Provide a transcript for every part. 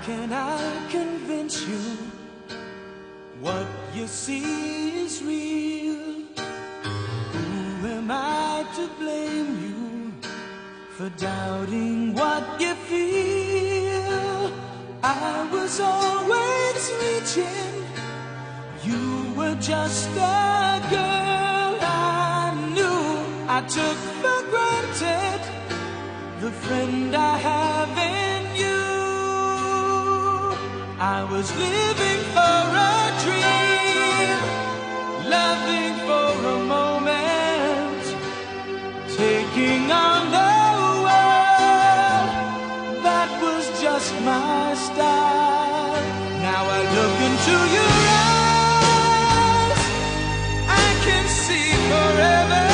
can I convince you what you see is real? Who am I to blame you for doubting what you feel? I was always reaching, you were just a girl I knew. I took for granted the friend I have in you. I was living for a dream, loving for a moment, taking on the world. That was just my style. Now I look into your eyes, I can see forever.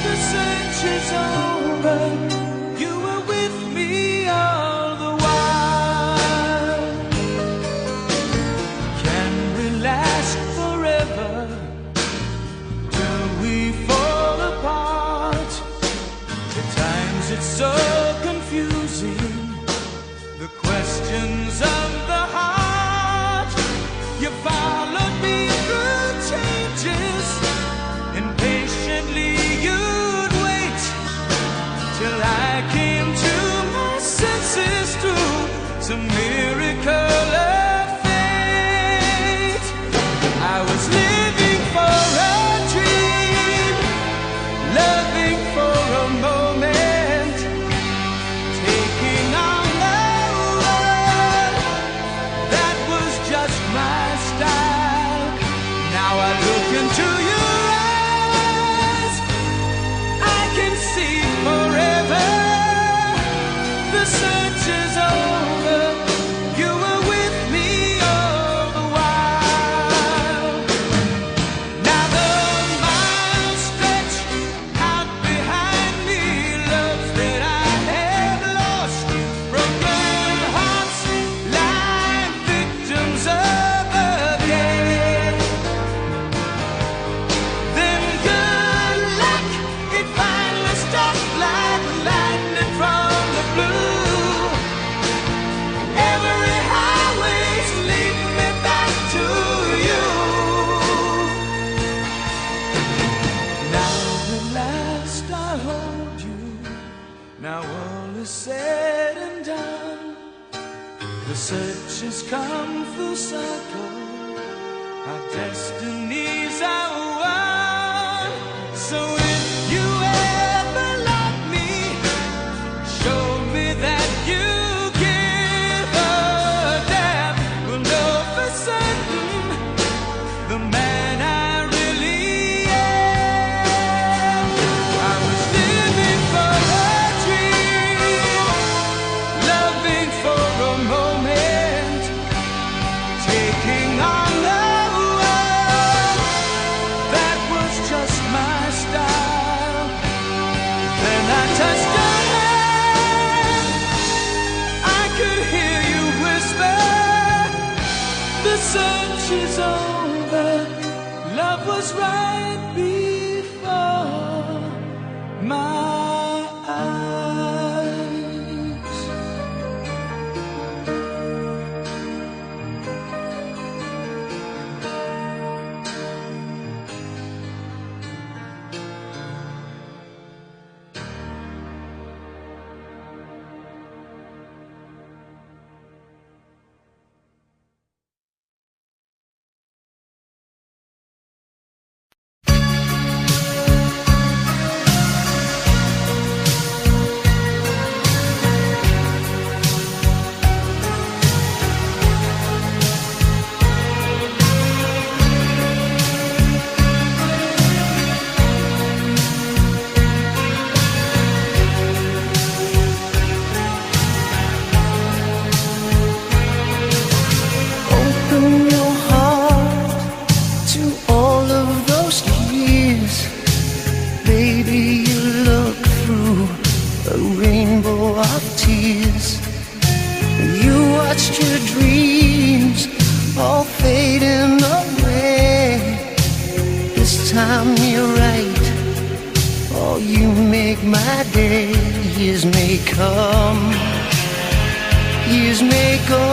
The search is over, you were with me all the while. Can we last forever? Do we fall apart? At times it's so confusing, the questions of the heart. You followed me through changes, impatiently you'd wait till I came to my senses through some miracle of fate. I was living for a dream, loving for a moment, taking on the world. That was just my style. Now I look into your eyes, I can see forever. The search is over, you were with me all the while. Now the miles stretch out behind me, loves that I have lost, broken hearts lie victims of again. Then good luck, it finally stopped like lightning from the blue. Every highway's leading me back to you. Now at last I hold you, now all is said and done. The search has come full circle, our destinies are one. So if you ever love me, show me that you give a damn. We'll know for certain the man I really am. I was living for a dream, loving for a moment, taking on the world. That was just my style. Then I touched your hand, I could hear you whisper, the search is over, love was right before my eyes. Open your heart to all of those years. Baby, you look through a rainbow of tears. You watched your dreams all fading away. This time you're right, oh, you make my day. Years may come, years may go,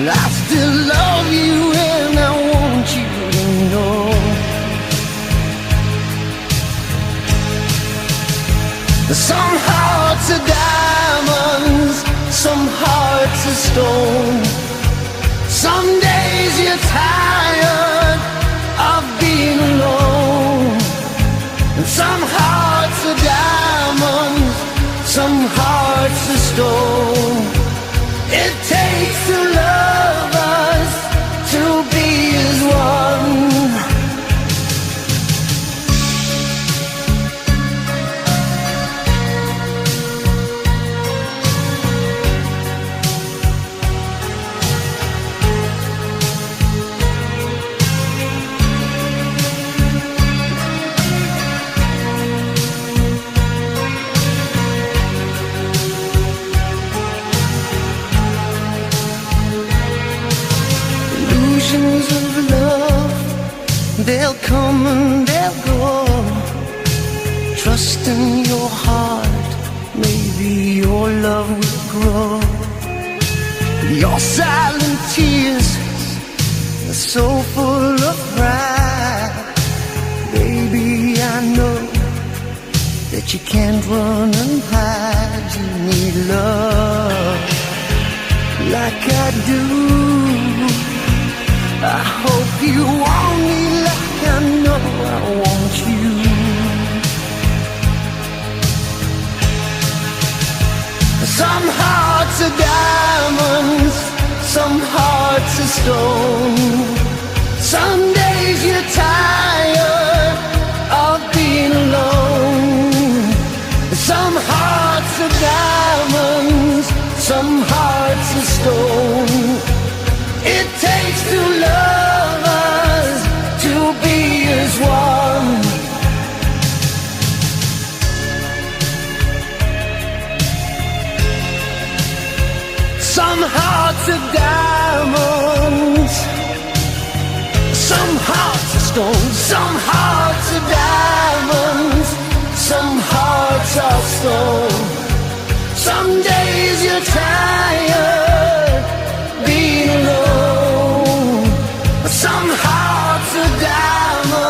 I still love you and I want you to know. Some hearts are diamonds, some hearts are stone. Some days you're tired of being alone. And some hearts are diamonds, some hearts are stone. It takes two lovers to be as one. Of love, they'll come and they'll go. Trust in your heart, maybe your love will grow. Your silent tears are so full of pride. Baby, I know that you can't run and hide. You need love like I do. I hope you want me like I know I want you. Some hearts are diamonds, some hearts are stone. Some days you're tired of being alone. Some hearts are diamonds, some hearts are stone. It takes two lovers to be as one. Some hearts are diamonds, some hearts are stone. Some hearts are diamonds, some hearts are stone. Some days you're tired being alone. Some hearts are diamonds.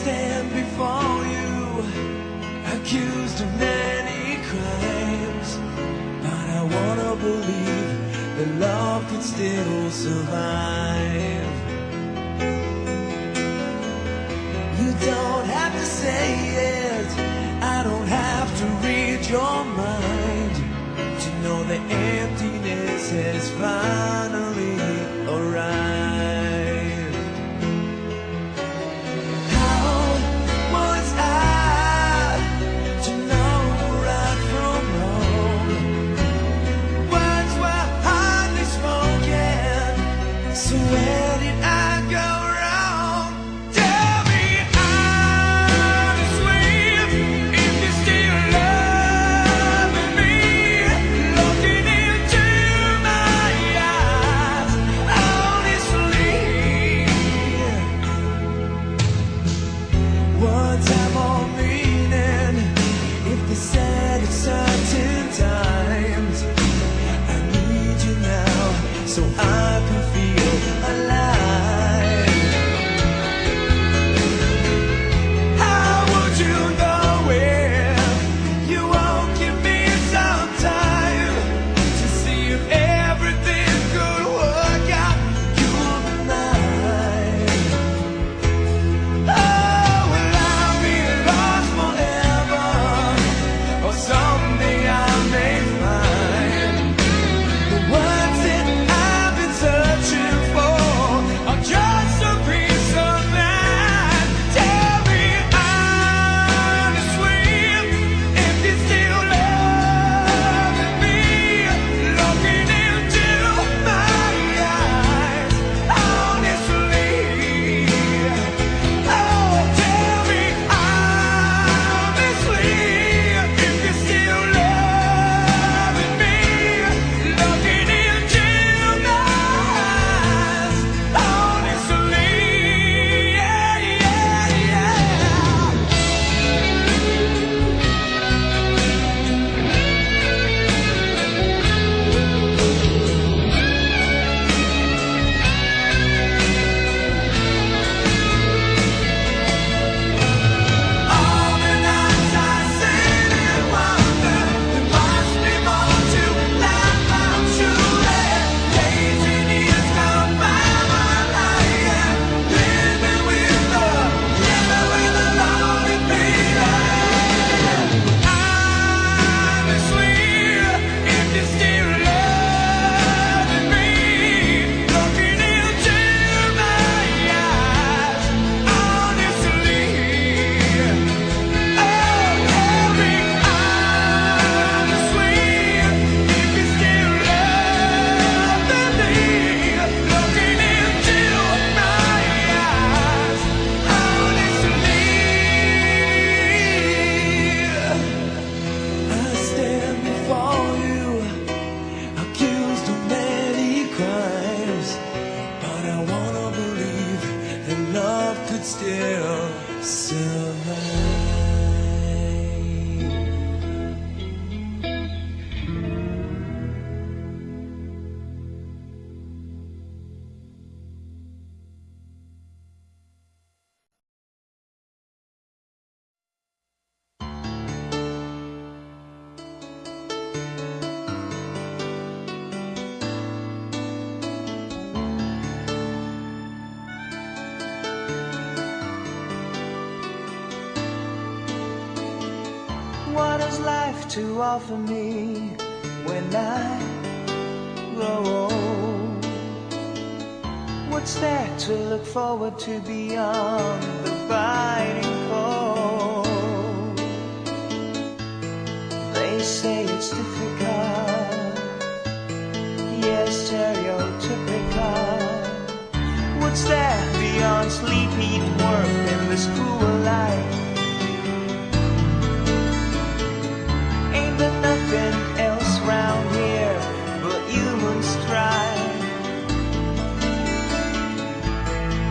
stand before you, accused of many crimes, but I wanna believe that love can still survive. You don't have to say it, I don't have to read your mind to know the emptiness has finally arrived. How was I to know right from wrong? Words were hardly spoken, so where did I go wrong? Tell me honestly if you still loving me, looking into my eyes honestly. Words have more meaning if they said at certain times. I need you now so I can feel alive. How would you know if you won't give me some time to see if everything could work out? You'll be mine. Oh, will I be lost forever, or someday I may find the words that I've been searching for are just a peace of mind. Tell me honestly if you still loving me, looking into my eyes honestly. Oh, tell me honestly if you still loving me, looking into my eyes honestly. Yeah, yeah, yeah. All the nights I sit and wonder, there must be more to life, I'm sure. Days and years gone by my life, living with the lonely feeling. Honestly, if you still loving me, looking into my eyes honestly. Oh, tell me honestly if you still loving me, looking into my eyes honestly. I stand before you, accused of many crimes, but I wanna believe that love could still survive. What has life to offer me when I grow old? What's there to look forward to beyond the biting cold? They say it's difficult, yes, stereotypical. What's there beyond sleep, eat, work in this cruel life? Ain't there nothing else round here but human strife?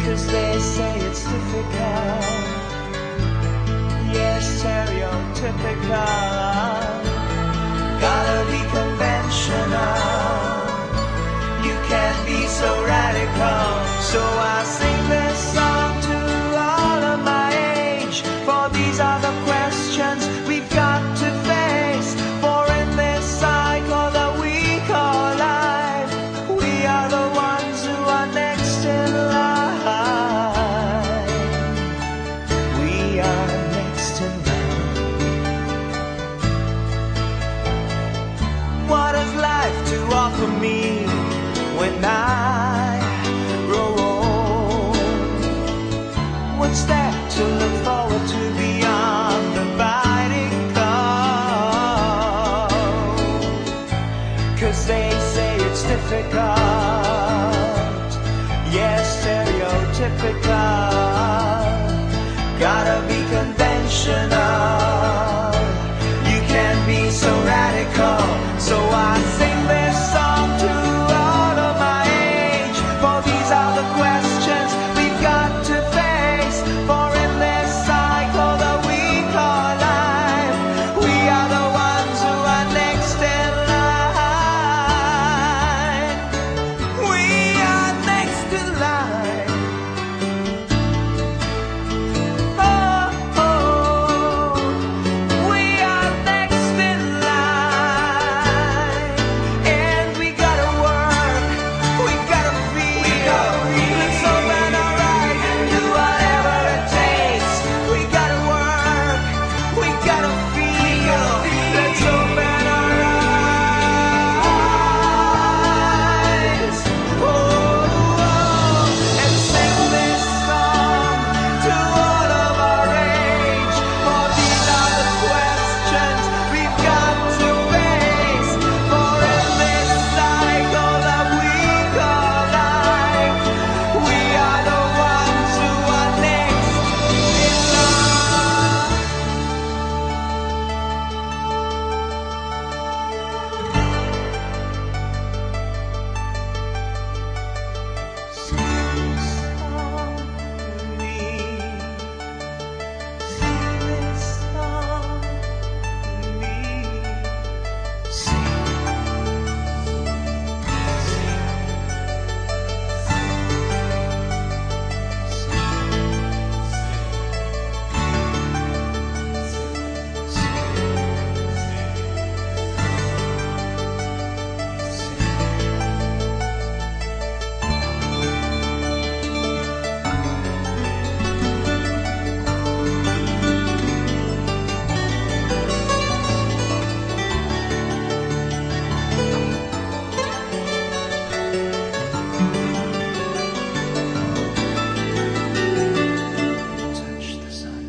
'Cause they say it's difficult, yes, stereotypical. Gotta be conventional, you can't be so radical. So I sing this song to all of my to look forward to beyond the biting cold. 'Cause they say it's difficult, yes, stereotypical. Gotta be conventional, you can't be so radical. So I sing this song to all of my age, for these are the questions we've got to face. For in this cycle that we call life, we are the ones who are next in line. We are next in line. Oh, oh, we are next in line. And we gotta work, we gotta feel. Let's open our eyes and do whatever it takes. We gotta work, we gotta feel. Let's open our eyes. Oh, oh, and sing this song to all of our age. For these are the questions we've got to face. For in this cycle that we call life, we are the ones who are next in line. Sing this song with me. Sing this song with me. Sing, touch the sun.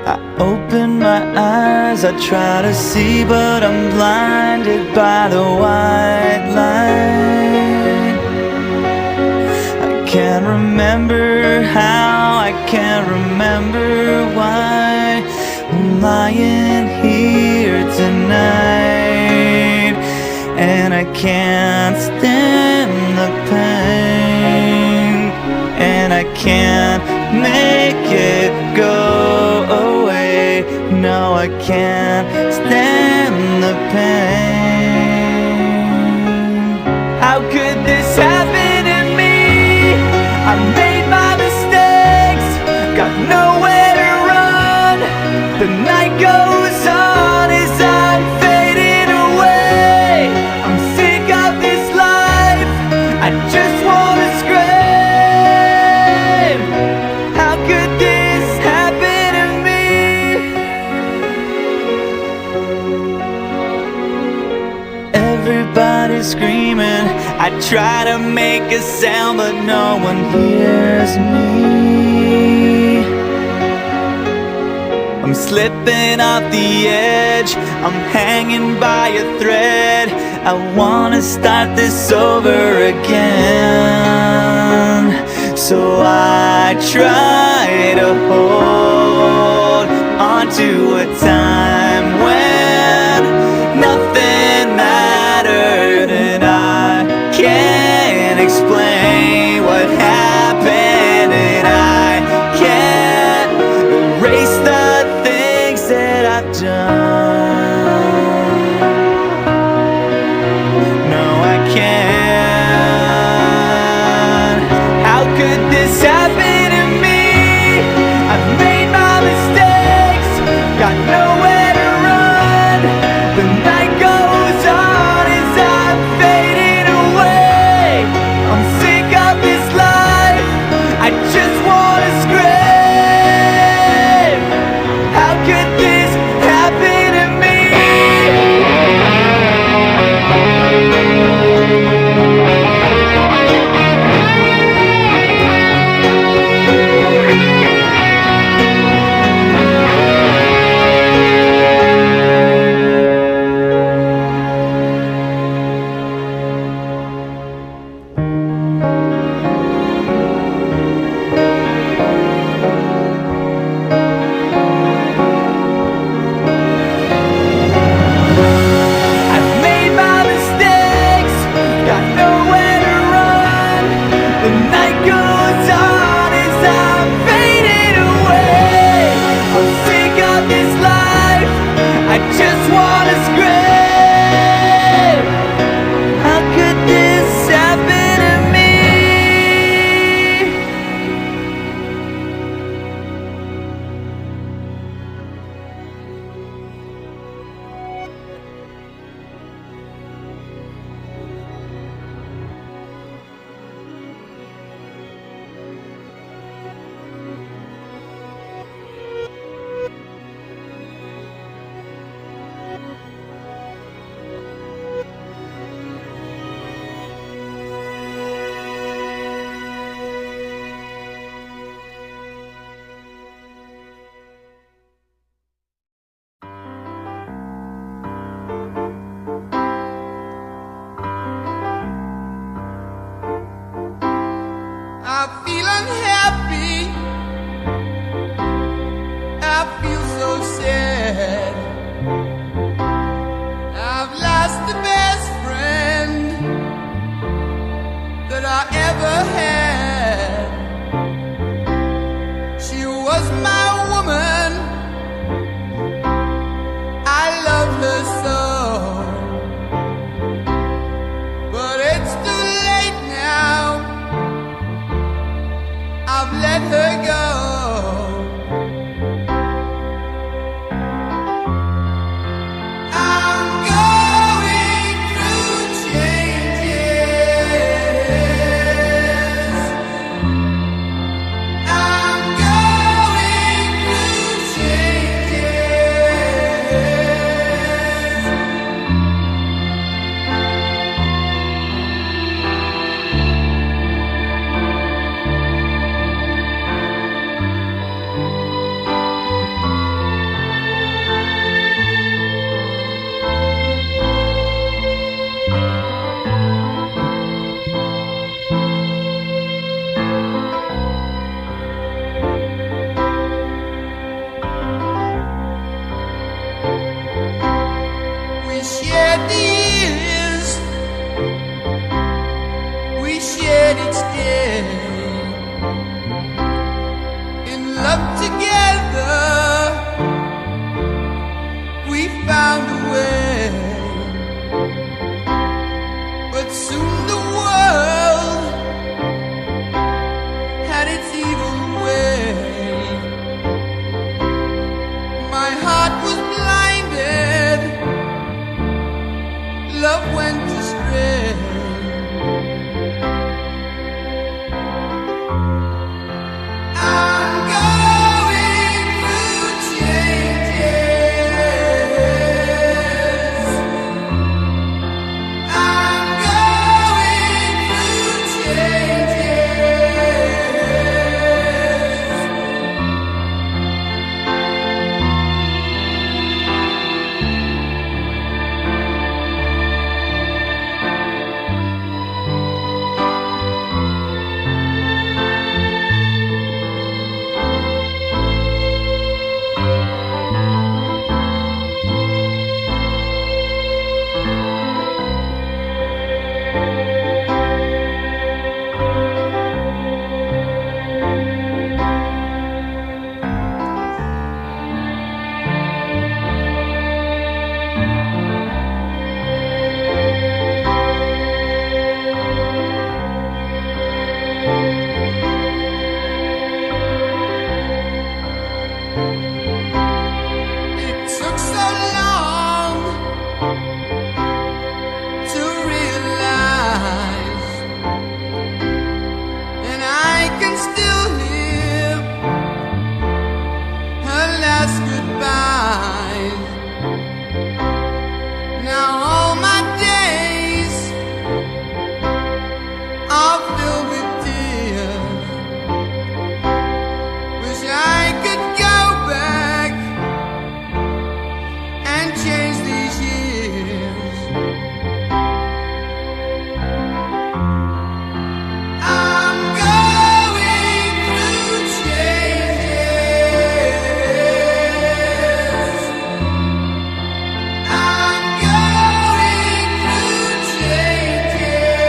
I open my eyes, I try to see, but I'm blinded by the white light. I can't remember how, I can't remember why I'm lying here tonight. And I can't stand the pain, and I can't make it go away. No, I can't stand the pain. How could this happen to me? I made my mistakes, got nowhere to run. The night goes on as I'm fading away. I'm sick of this life, I just wanna scream. How could this happen to me? Everybody's screaming, I try to make a sound, but no one hears me. I'm slipping off the edge, I'm hanging by a thread. I wanna start this over again. So I try to hold on to a time when nothing mattered, and I can't explain what happened, and I can't erase the things that I've done. No, I can't. How could this happen to me? I've made my mistakes, got nowhere to run. The night goes on as I'm fading away. I'm sick of this life, I just wanna scream. How could this happen? shared the years, we shared each day, in love together, we found a way. But soon the world had its evil way. My heart was blinded, love went astray. I'm going through changes. I'm going through changes. It took so long to realize, and I can still hear her last goodbye. Now all my days are filled with tears. Wish I could go back and change these years. I'm going through changes. I'm going through changes.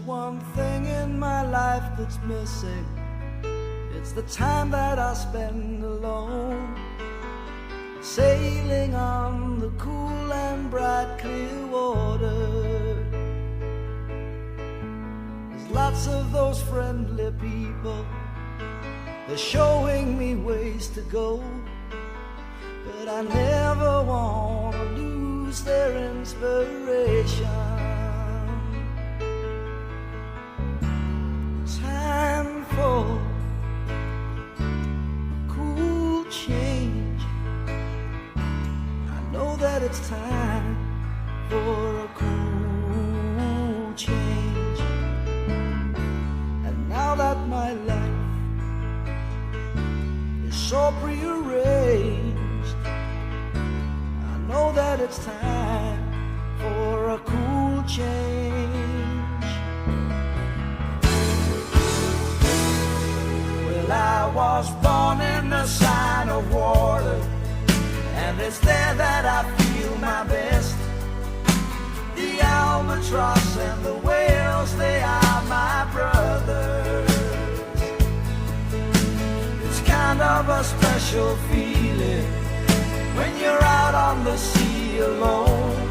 one thing in my life that's missing, it's the time that I spend alone, sailing on the cool and bright clear water. There's lots of those friendly people, they're showing me ways to go, but I never want to lose their inspiration. Time for cool change. I know that it's time for a cool change. And now that my life is so prearranged, I know that it's time for a cool change. I was born in the sign of water, and it's there that I feel my best. The albatross and the whales, they are my brothers. It's kind of a special feeling when you're out on the sea alone,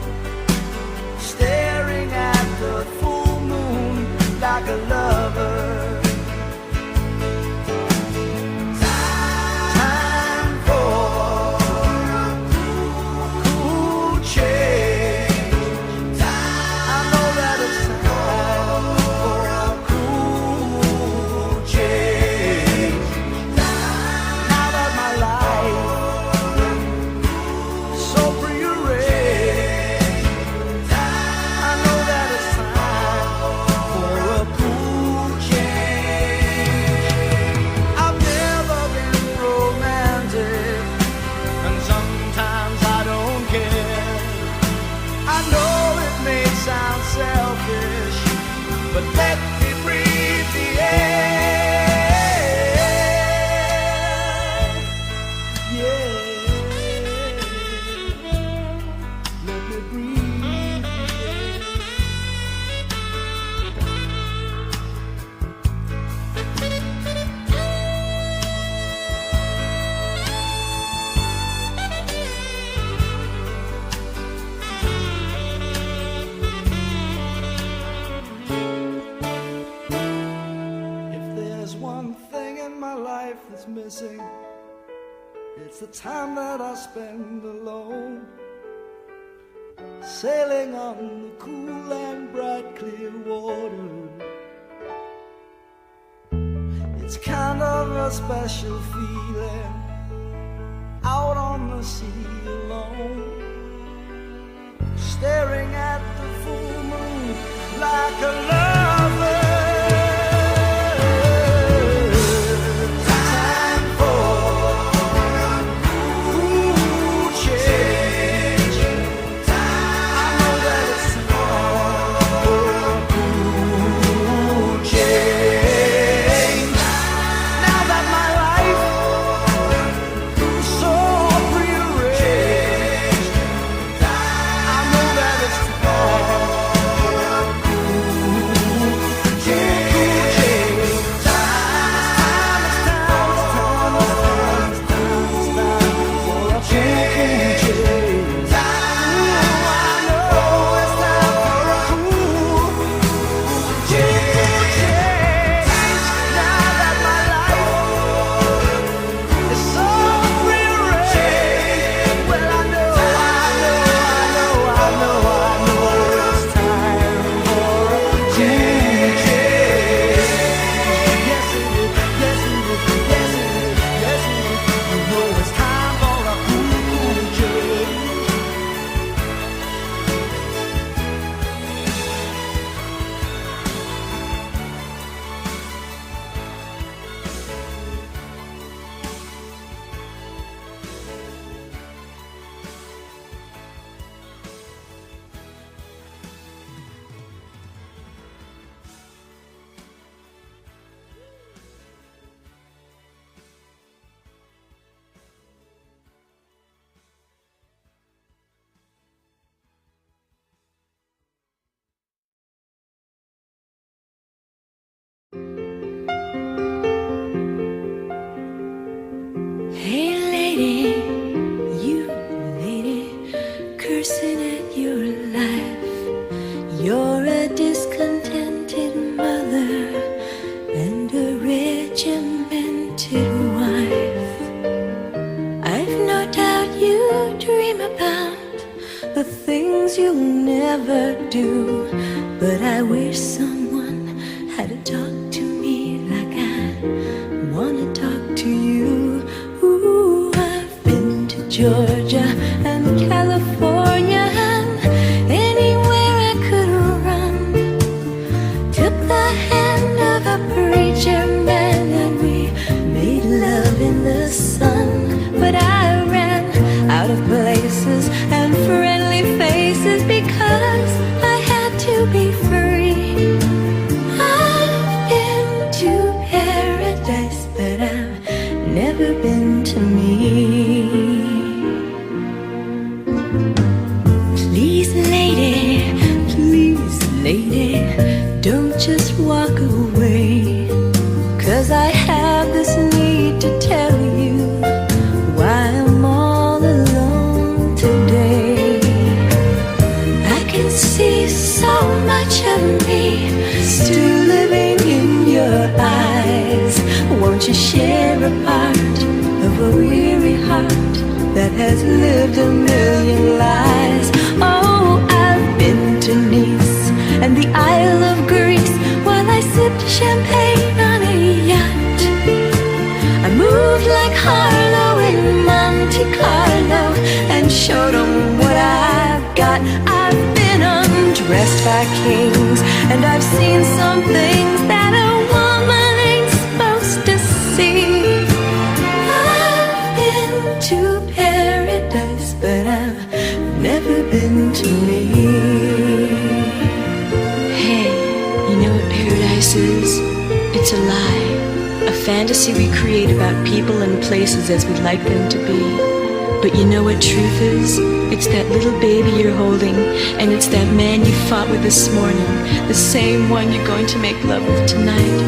staring at the full moon like a lover. But let me breathe the air. Yeah, let me breathe the missing, it's the time that I spend alone, sailing on the cool and bright clear water. It's kind of a special feeling, out on the sea alone, staring at the full moon like a lover. losing at your life. You're a discontented mother and a regimented wife. I've no doubt you dream about the things you'll never do, but I wish someone had to talk to me like I wanna talk to you. Ooh, I've been to Georgia and California and anywhere I could run. Took the hand of a preacher man and we made love in the sun. But I ran out of places and friendly faces because I had to be free. I've been to paradise, but I've never been to me. Please, lady, don't just walk away, 'cause I have this need to tell you why I'm all alone today. I can see so much of me still living in your eyes. Won't you share a part of a weary heart that has lived a million lives? Oh, I've been to Nice and the Isle of Greece while I sipped champagne on a yacht. I moved like Harlow in Monte Carlo and showed them what I've got. I've been undressed by kings and I've seen some things that a woman ain't supposed to see. I've been to paradise, but I've never been to me. Hey, you know what paradise is? It's a lie. A fantasy we create about people and places as we'd like them to be. But you know what truth is? It's that little baby you're holding, and it's that man you fought with this morning, the same one you're going to make love with tonight.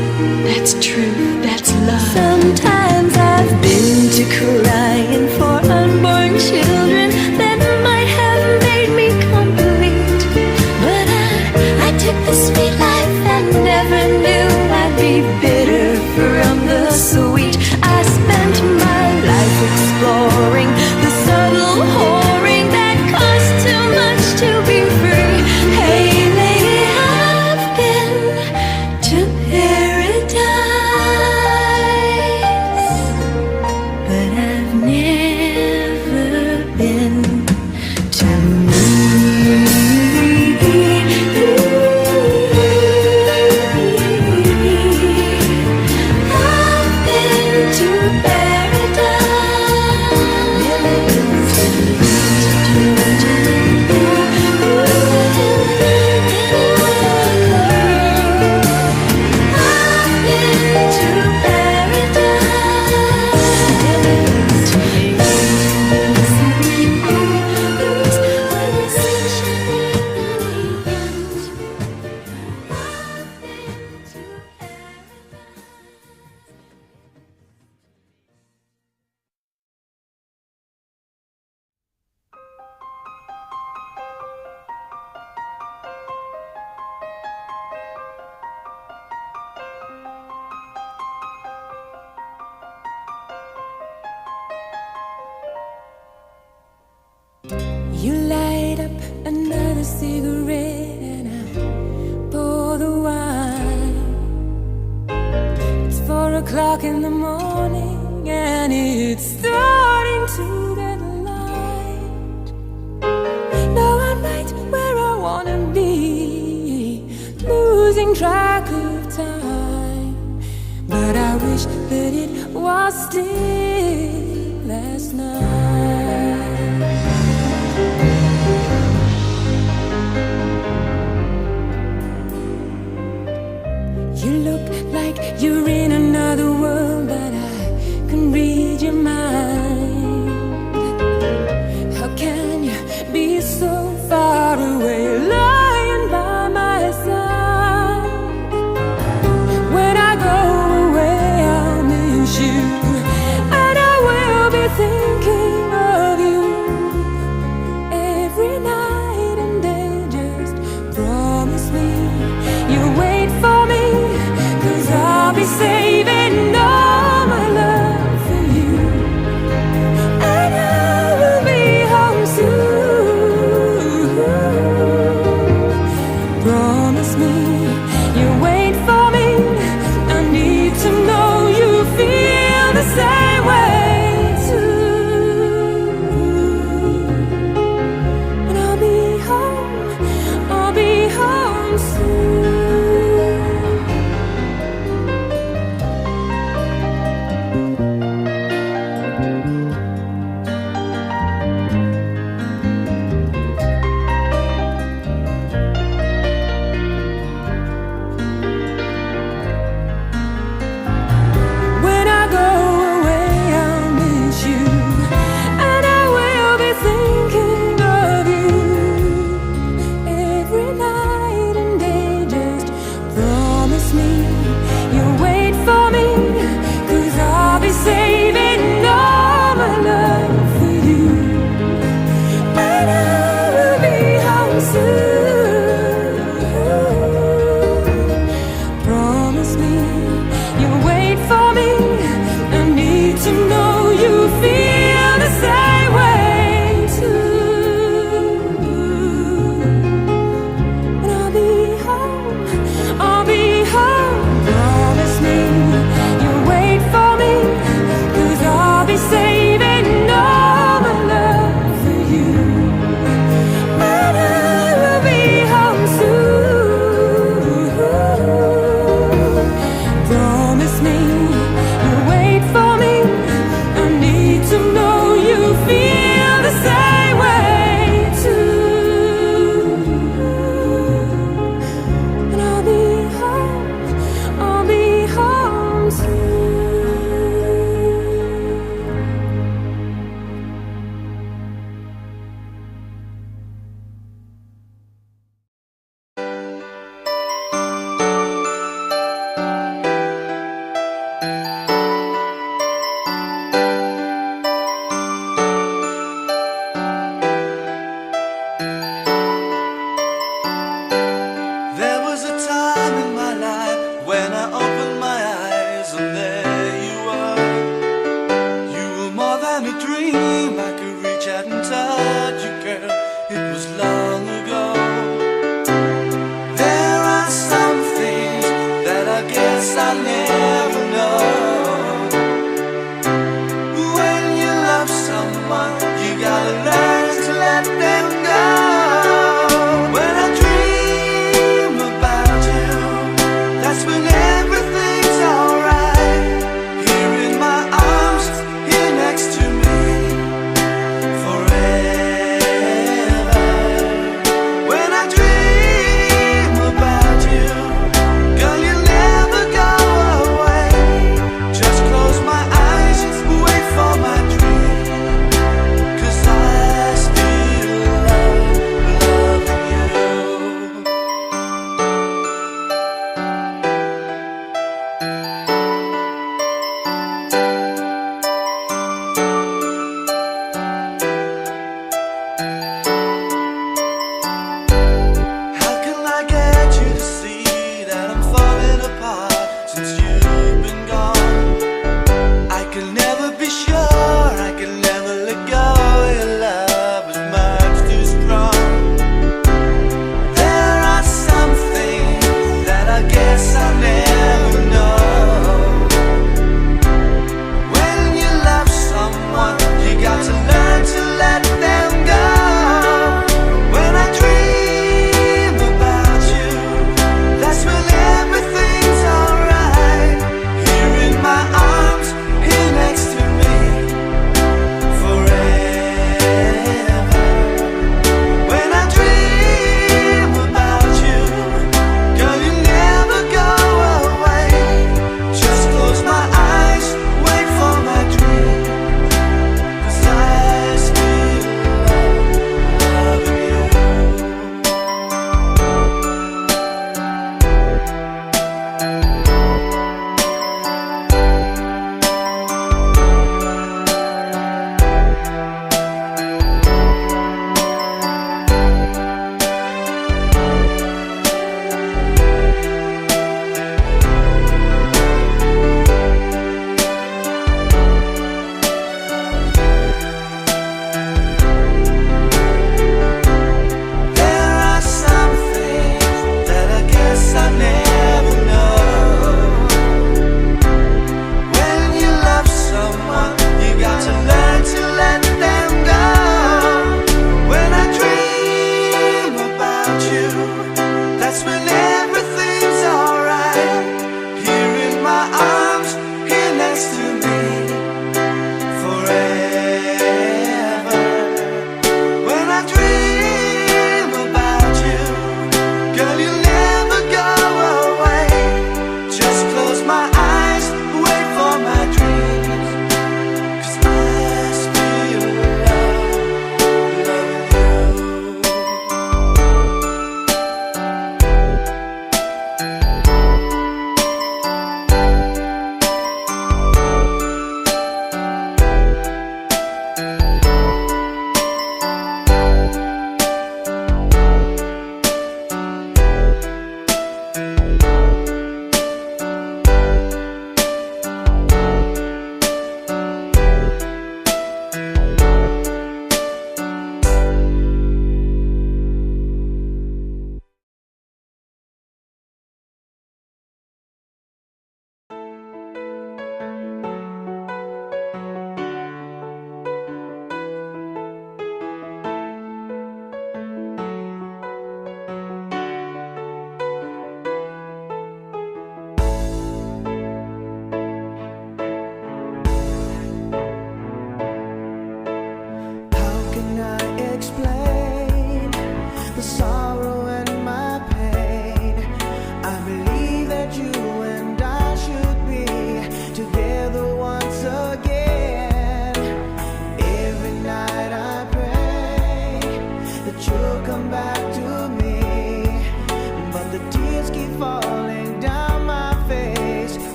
That's truth, that's love. Sometimes I've been to crying for unborn children that might have made me complete. But I took the sweet life and never knew I'd be bitter from the sweet. I spent my life exploring the subtle whoring that costs too much to be free. Hey lady, I've been to paradise, but I've never been to me. I've been to paradise, never been to You light up another cigarette and I pour the wine. It's 4 o'clock in the morning and it's starting to get light. Now I'm right where I wanna be, losing track of time. But I wish that it was still last night. You look like you're in another world, but I can read your mind. How can you be so far away, lying by my side? When I go away, I'll miss you, and I will be thinking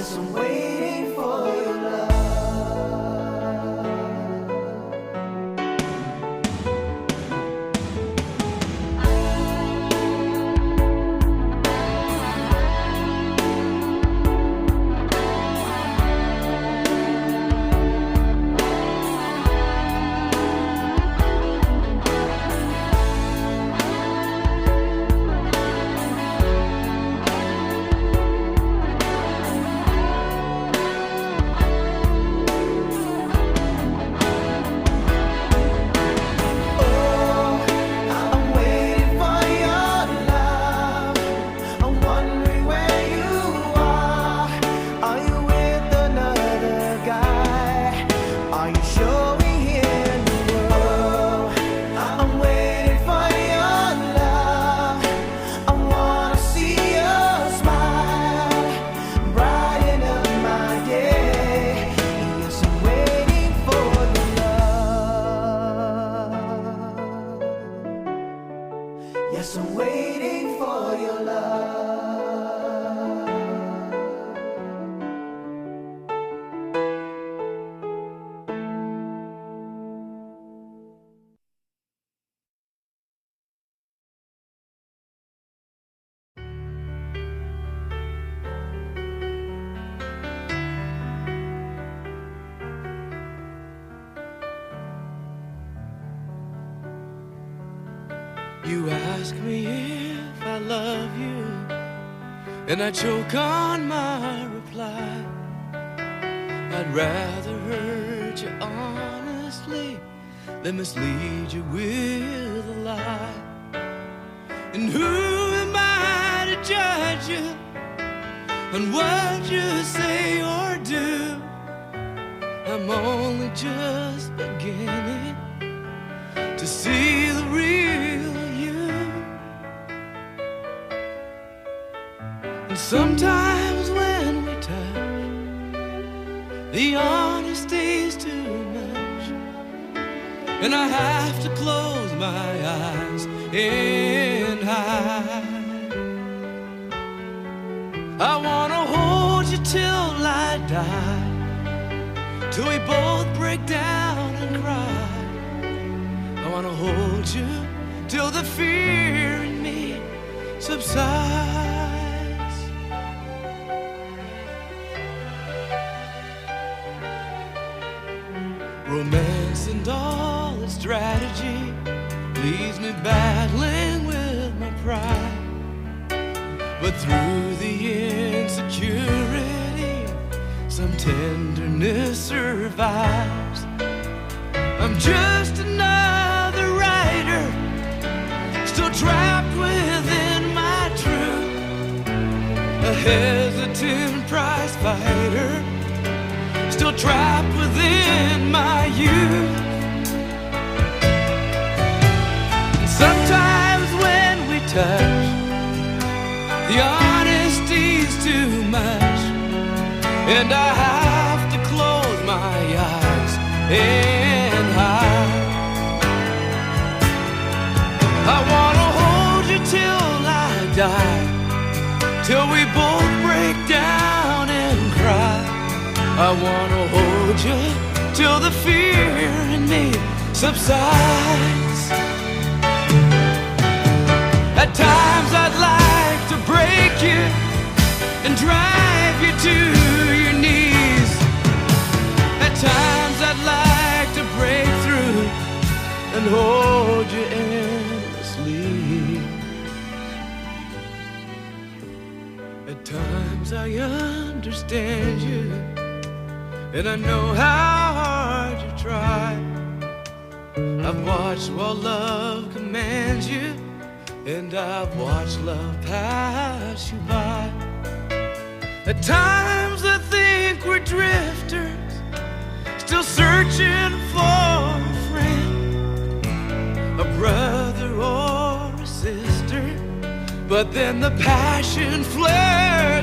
Yes, I'm waiting for your love. Yes, I'm waiting for your love. You ask me if I love you, and I choke on my reply. I'd rather hurt you honestly than mislead you with a lie. And who am I to judge you on what you say or do? I'm only just beginning to see the real you. And sometimes when we touch, the honesty's too much, and I have to close my eyes and hide. I wanna hold you till I die, till we both break down and cry. I wanna hold you till the fear in me subsides. Romance and all its strategy leaves me battling with my pride. But through the insecurity, some tenderness survives. I'm just another writer, still trapped within my truth, a hesitant prize fighter, still trapped within my youth. And sometimes when we touch, the honesty's too much, and I have to close my eyes and hide. I wanna hold you till I die, till we both break down and cry. I wanna hold you till the fear in me subsides. At times I'd like to break you and drive you to your knees. At times I'd like to break through and hold you endlessly. At times I understand you, and I know how hard you try. I've watched while love commands you, and I've watched love pass you by. At times I think we're drifters, still searching for a friend, a brother or a sister. But then the passion flares